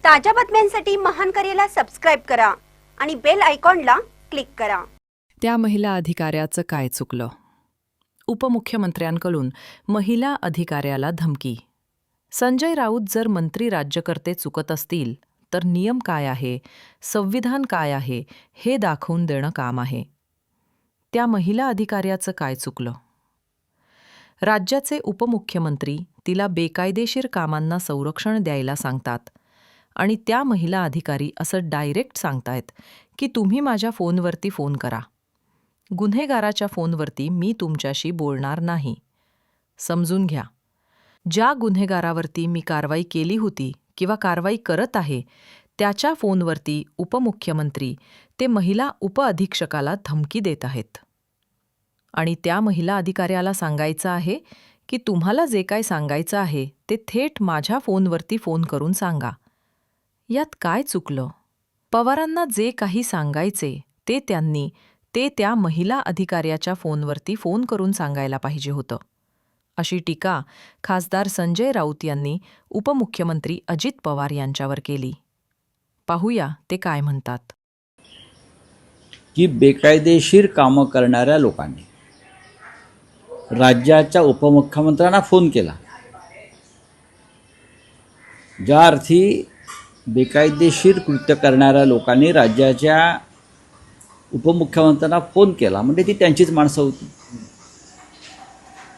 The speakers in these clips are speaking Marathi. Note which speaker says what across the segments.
Speaker 1: ताज्या बातम्यांसाठी महान करेला सबस्क्राइब करा आणि बेल आयकॉनला क्लिक करा।
Speaker 2: त्या महिला अधिकाऱ्याचं काय चुकलं? उपमुख्यमंत्र्यांकडून महिला अधिकाऱ्याला धमकी। संजय राऊत जर मंत्री राज्यकर्ते चुकत असतील तर नियम काय आहे, संविधान काय आहे हे दाखवून देणं काम आहे। त्या महिला अधिकाऱ्याचं काय चुकलं? राज्याचे उपमुख्यमंत्री तिला बेकायदेशीर कामांना संरक्षण द्यायला सांगतात आणि त्या महिला अधिकारी असं डायरेक्ट सांगतायत की तुम्ही माझ्या फोनवरती फोन करा, गुन्हेगाराच्या फोनवरती मी तुमच्याशी बोलणार नाही। समजून घ्या, ज्या गुन्हेगारावरती मी कारवाई केली होती किंवा कारवाई करत आहे त्याच्या फोनवरती उपमुख्यमंत्री ते महिला उपअधीक्षकाला धमकी देत आहेत आणि त्या महिला अधिकाऱ्याला सांगायचं आहे की तुम्हाला जे काय सांगायचं आहे ते थेट माझ्या फोनवरती फोन करून सांगा। यात काय चुकलं? पवारांना जे काही सांगायचे ते त्यांनी त्या महिला अधिकाऱ्याच्या फोनवरती फोन करून सांगायला पाहिजे होतं, अशी टीका खासदार संजय राऊत यांनी उपमुख्यमंत्री अजित पवार यांच्यावर केली। पाहूया ते काय म्हणतात।
Speaker 3: की बेकायदेशीर कामं करणाऱ्या लोकांनी राज्याच्या उपमुख्यमंत्र्यांना फोन केला, ज्या अर्थी बेकायदेशीर कृत्य करणाऱ्या लोकांनी राज्याच्या उपमुख्यमंत्र्यांना फोन केला म्हणजे ती त्यांचीच माणसं होती।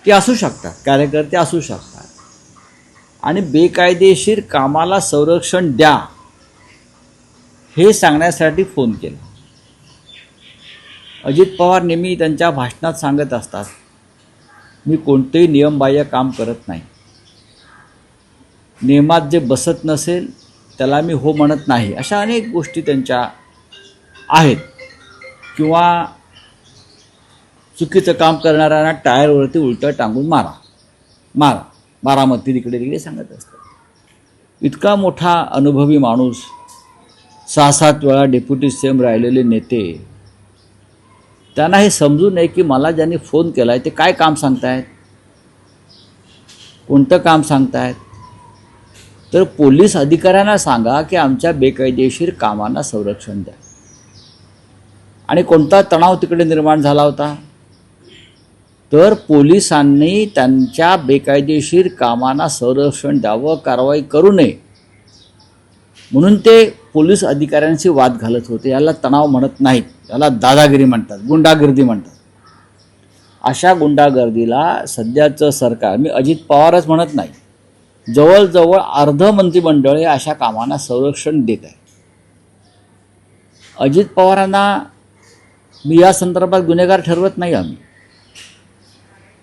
Speaker 3: ती असू शकतात, कार्यकर्ते असू शकतात आणि बेकायदेशीर कामाला संरक्षण द्या हे सांगण्यासाठी फोन केला। अजित पवार नेहमी त्यांच्या भाषणात सांगत असतात, मी कोणतेही नियमबाह्य काम करत नाही, नियमात जे बसत नसेल त्याला मी हो म्हणत नाही, अशा अनेक गोष्टी त्यांच्या आहेत। किंवा चुकीचं काम करणाऱ्यांना टायरवरती उलटं टांगून मारा, बारामती तिकडे सांगत असतात। इतका मोठा अनुभवी माणूस, 6-7 वेळा डेप्युटी सीएम राहिलेले नेते, त्यांना हे समजू नये की मला ज्यांनी फोन केला आहे ते काय काम सांगतायत, कोणतं काम सांगतायत। तर पोलीस अधिकाऱ्यांना सांगा की आमच्या बेकायदेशीर कामांना संरक्षण द्या। आणि कोणता तणाव तिकडे निर्माण झाला होता, तर पोलिसांनी त्यांच्या बेकायदेशीर कामांना संरक्षण द्यावं, कारवाई करू नये म्हणून ते पोलीस अधिकाऱ्यांशी वाद घालत होते। याला तणाव म्हणत नाहीत, याला दादागिरी म्हणतात, गुंडागिर्दी म्हणतात। अशा गुंडागर्दीला सध्याचं सरकार, मी अजित पवारच म्हणत नाही, जवळजवळ अर्ध मंत्रिमंडळ हे अशा कामांना संरक्षण देत आहे। अजित पवारांना मी या संदर्भात गुन्हेगार ठरवत नाही आम्ही,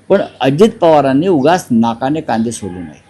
Speaker 3: पण अजित पवारांनी उगाच नाकाने कांदे सोडू नये।